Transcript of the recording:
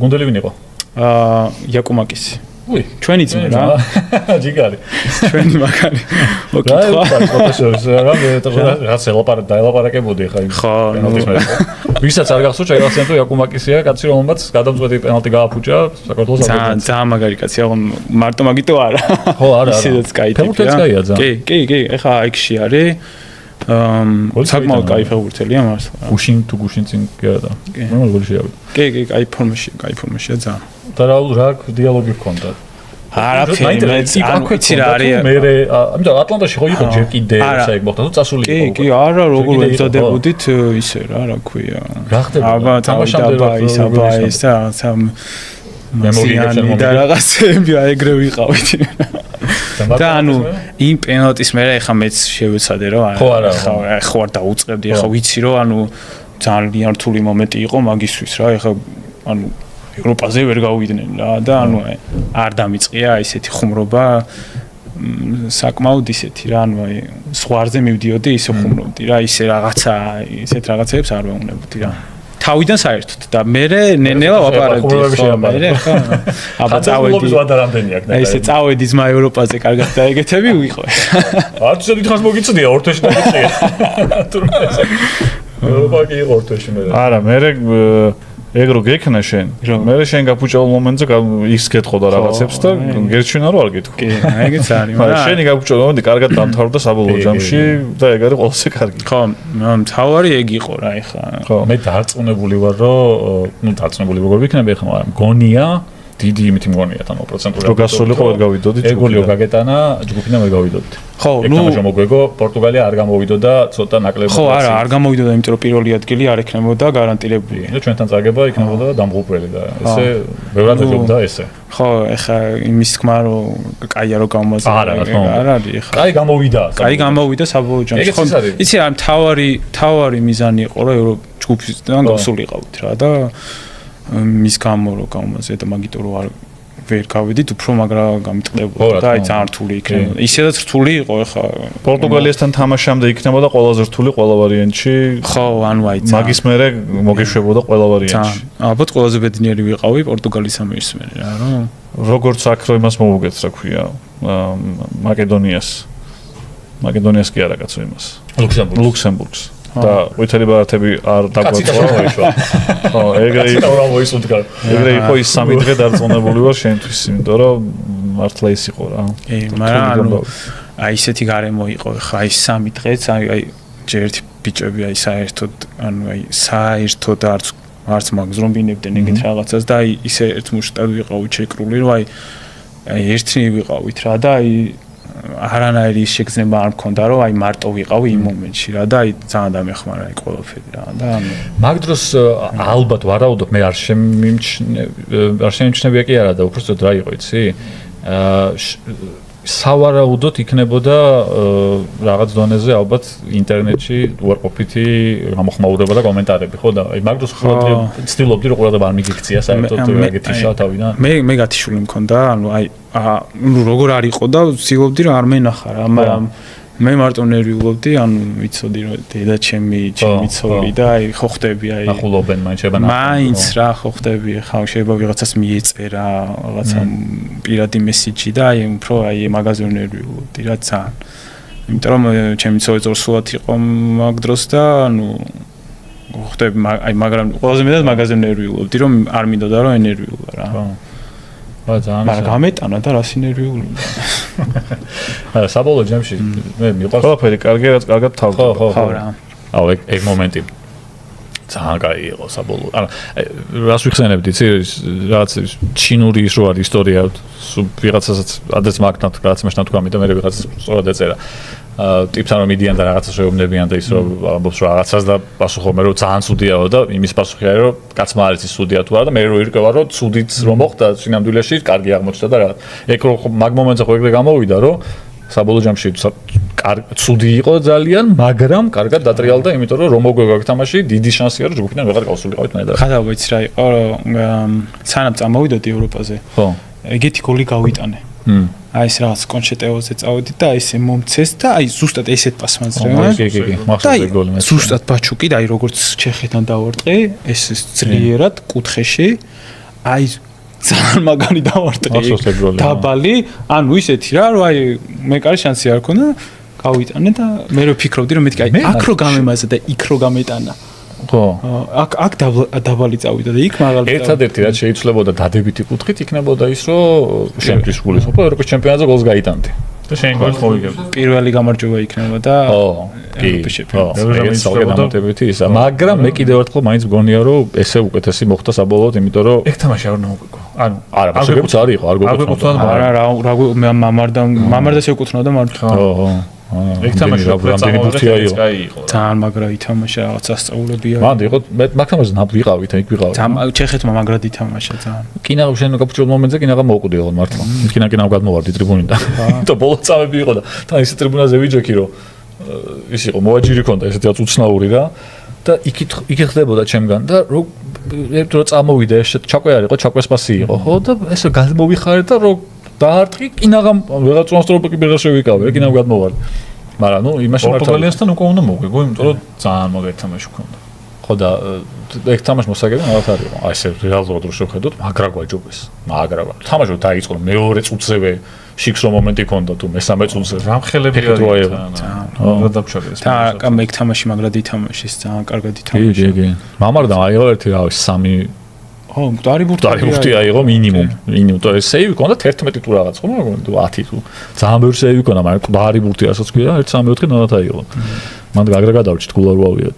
გუნდელი ვინ იყო? იაკუმაკისი. უი, ჩვენი ძმა რა. ჯიგარი. ჩვენი მაგარი. რაც ელაპარაკებოდი ხა იმ პენალტის მე. ვისაც არ გახსოვს, შეიძლება თუ იაკუმაკისია, კაცი რომელმაც გადამწყვეტი პენალტი გააფუჭა საქართველოს საბჭოს. ძალიან მაგარი კაცია, მარტო მაგიტო არა. ხო, არა. ისედაც კაი ტიპია. ფეხბურთელიც კაია ძალიან. კი, ეხა აიქში არის. საკმაოდ კაი ფეხბურთელია მართლა. გუშინ თუ გუშინ წინ გიადა. ნუ გოლი შეავიდა. კი, კაი ფორმაშია ძალიან. და რა დიალოგი გქონდა? არაფერი მეც არ ვიცი რა არის. მე ამიტომ ატლანტაში ხო იყო ჯერ კიდე საერთოდ მოხდა თუ წასული იყო. კი, არა, როგორ ებრძოდებოდით ისე რა ქვია. რა ხდება? აბა თამაშამდე ის და მემორიები და რაღაცები ეგრე ვიყავით. და ანუ იმ პენალტის მერე ეხა მეც შევეცადე რომ ხო არ დაუწყებდი ეხა ვიცი რომ ანუ ძალიან რთული მომენტი იყო მაგისთვის რა ეხა ანუ ევროპაზე ვერ გავიდნენ რა და ანუ არ დამიწყია ისეთი ხუმრობა საკმაოდ ისეთი რა ანუ აი ზღვარზე მივდიოდი ისე ხუმრობდი რა ისე რაღაცა ისეთ რაღაცებს არ ვეუბნებოდი რა თავიდან საერთოდ და მე ნენელა ვაპარაკდი ხო მე ხო აბა წავედი ესე წავედი ძმა ევროპაზე კარგად დაეგეთები ვიყო არც ისე დიდხანს მოგიწდია ორთვეში დაგიწია თურმე ევროპა კი იყო ორთვეში მე არა მე ეგ რო გექნა შენ მე შენ გაფუჭაულ მომენტზე ის გეტყოდა რაღაცებს და გერჩვენა რომ არ გეტყვი კი ეგეც არის მაგრამ შენი გაფუჭაულ მომენტი კარგად დამთავრდა საბოლოო ჯამში და ეგ არის ყველაზე კარგი ხო მთავარი ეგ იყო რა ეხა ხო მე დარწმუნებული ვარ რომ ნუ დარწმუნებული როგორ ვიქნები ეხლა მაგრამ გონია დიდი იმით მგონია თან 100%-ურად რომ გასულიყო ვერ გავიდოდი ეგოლიო გაგეტანა ჯგუფიდან ვერ გავიდოდი ხო ნუ მოგვეგო პორტუგალია არ გამოვიდოდა ცოტა ნაკლები ხო არა არ გამოვიდოდა იმიტომ რომ პირველი ადგილი არ ექნებოდა გარანტირებული და ჩვენთან წაგება იქნებოდა დამღუპველი და ესე ბევრად ეძებდა ესე ხო ეხა იმის თქმა რომ კაია რომ გამომაზე არ არის ეხა კაი გამოვიდა საბოლოო ჯამში ხო იცი რა თავარი მიზანი იყო რომ ჯგუფიდან გავსულიყავით რა და მის გამო რომ გამომაზე და მაგიტო რომ არ ვერ გავედით უფრო მაგრა გამიტყდებოდა და აი ძალიან რთული იქნებოდა ისედაც რთული იყო ეხა პორტუგალიასთან თამაშამდე იქნებოდა ყველაზე რთული ყველა ვარიანტში ხო ანუ აი მაგის მერე მოგეშვებოდა ყველა ვარიანტში ალბათ ყველაზე ბედნიერი ვიყავი პორტუგალის ამის მერე რა რომ როგორც აქ რო იმას მოვუგეთ რა ქვია მაკედონიას კი არა კაცო იმას ლუქსემბურგს და ვითელი ბარათები არ დაგვაწვა. ხო, ეგრე იყო ის სამი დღე დარწმუნებული ვარ შენთვის, იმიტომ რომ მართლა ის იყო რა. მაგრამ ანუ აი ისეთი გარემო იყო, ხა ის სამი დღეც აი ჯერ ერთი ბიჭები აი საერთოდ ანუ აი საერთოდ არც მაგს რომ ბინებდნენ ეგეთ რაღაცას და აი ისე ერთ მუშტად ვიყავით შეკრული, რომ აი ერთნი ვიყავით რა და აი არანაირი შეგრძნება არ მქონდა რომ აი მარტო ვიყავი იმ მომენტში რა და აი ძალიან დამეხმარა აი ყველაფერი რა და მაგ დროს ალბათ ვარაუდობ მე არ შემიმჩნევია კი არა და უბრალოდ რა იყო იცი სავარაუდოდ იქნებოდა რაღაც დონეზე ალბათ ინტერნეტში უარყოფითი გამოხმაურება და კომენტარები ხო და აი მაგ დროს ხშირად ცდილობდი რომ ყურადღება არ მიგიქცია საერთოდ ეგეთი შა თავიდან მე გათიშული მქონდა ანუ აი ნუ როგორ არ იყო და ვცდილობდი რომ არ მენახა რა მაგრამ მე მარტო ნერვიულობდი ანუ ვიცოდი რომ დედა ჩემი ცოლი და აი ხო ხდები აი ახულობენ მაინც რა ხო ხდები ხა შეიძლება ვიღაცას მიეწერა რაღაცა პირადი მესიჯი და აი უფრო აი მაგაზე ნერვიულობდი რა ძალიან იმიტომ რომ ჩემი ცოლი ზორსულად იყო მაგ დროს და ანუ ხო ხდები აი მაგრამ ყველაზე მეტად მაგაზე ნერვიულობდი რომ არ მინდოდა რომ ენერვიულა რა მაგრამ გამეტანა და რა სინერვიული. არა, საბოლოო ჯამში მე მიყვარს ყველაფერი კარგად თავდება. ხო რა. აუ ეგ მომენტი ძალიან კაი იყო საბოლოო. ანუ რას ვიხსენებდი, იცი, რაღაც ჩინური ის რო არის ისტორია, ვიღაცასაც ადრეს მაგნად რაღაც მაშინ თქვა, მე და მე ვიღაც სწორად ეწერა. ტიპთან რომ მიდიან და რაღაცას შეუბნებიან და ის რომ ამბობს რომ რაღაცას და პასუხობენ რომ ძალიან ცუდიაო და იმის პასუხი არის რომ კაცმა არის ის ცუდია თუ არა და მე რო ირკვევა რომ ცუდიც რომ მოხდა სინამდვილეში კარგი აღმოჩნდა და რაღაც ეგ რო მაგ მომენტზე ხო ეგრე გამოვიდა რომ საბოლოო ჯამში ცუდი იყო ძალიან მაგრამ კარგად დატრიალდა იმიტომ რომ მოგვეგო თამაში დიდი შანსია რომ ჯგუფიდან ვეღარ გავსულიყავით მე და ხადა ვიცი რა იყო რომ სანამ წამოვიდოდი ევროპაზე ხო ეგეთი გოლი გავიტანე აი ეს რაღაც კონჩეტეოზე წავედით და აი ესე მომცეს და აი ზუსტად ესეთ პასმანძრე. კი, მახსოვს ეგ გოლი. ზუსტად ბაჩუკი და აი როგორც ჩეხეთთან დავარტყი, ეს ძლიერად კუთხეში აი ძალიან მაგარი დავარტყი. დაბალი, ანუ ისეთი რა, რომ აი მე კარი შანსი არ ქონდა, გავიტანე და მე რო ფიქრობდი რომ მეთქი აი აქ რო გამემაზე და იქ რო გამეტანა. ხო. აქ დაბალი წავიდა და იქ მაღალი. ერთადერთი რაც შეიცვლებოდა დადებითი კუთხით იქნებოდა ის რომ შემდგრის გულისხმობა ევროპის ჩემპიონატზე გოლს გაიტანდი. და შენ გოლს მოვიგებ. პირველი გამარჯვება იქნება და ევროპის ჩემპიონატზე. მაგრამ მე კიდევ ერთხელ მაინც მგონია რომ ესე უკეთესი მოხდა საბოლოოდ, იმიტომ რომ ეგ თამაში არ უნდა მოგვიგო. ანუ არა, შეგეც არ იყო, არ გვეკუთვნოდა. არა, რა მამარდა შევკუთვნოდა მარჯვენა. ხო. ეგ თამაში რამდენი ბურთია იყო. ძალიან მაგრა ითამაშა, რაღაც ასწაულებია. მანდი იყო, მე მაგთამაზე ვიყავით, იქ ვიყავით. ჩეხეთმა მაგრად ითამაშა ძალიან. კინაღა შენ გაფუჭილ მომენტზე კინაღა მოუკვდი ოღონდ მართლა. კინაღა გადმოვარდი ტრიბუნიდან. და ბოლო წამები იყო და თან ისე ტრიბუნაზე ვიჯექი რომ ის იყო მოვაჯირი ქონდა ესეთი რაც უცნაური რა და იქ ხდებოდა ჩემგან და რომ წამოვიდა ეს ჩაკვე არ იყო, ჩაკვეს პასი იყო. ხო და ესე გადმოვიხარე და რომ დაარტყი კინაღამ ვეღარ წონსტროპი ვეღარ შევიკავე, კინაღამ გადმოვარდი. მაგრამ ნუ იმაში მართლა პორტუგალიასთან უკვე უნდა მოგვიგო, იმიტომ რომ ძალიან მაგარი თამაში ქონდა. ხო და ეგ თამაში მოსაგები რაღაც არ იყო. აი ესე რეალურად რო შევხედოთ, მაგრა გვაჯობეს. მაგრა. თამაში დაიწყო მეორე წუთზევე შიქსო მომენტი ქონდა თუ მესამე წუთზე. რამხელები არის. რა დაგჩაგეს. და მე თამაში მაგრად ითამაშეს, ძალიან კარგად ითამაშა. კი. მამარდა აიღო ერთი რაღაც 3 ხო, მკვდარი ბურთი აიღო მინიმუმ. და სეივი ქონდა 11 თუ რაღაც, ხო, მაგრამ 10 თუ. ძალიან ბევრი სეივი ქონდა, მაგრამ მკვდარი ბურთი რასაც ქვია, 1-3-4 ნათა აიღო. მანდ გაგრა გადავჭით გულ არ ვავიოთ.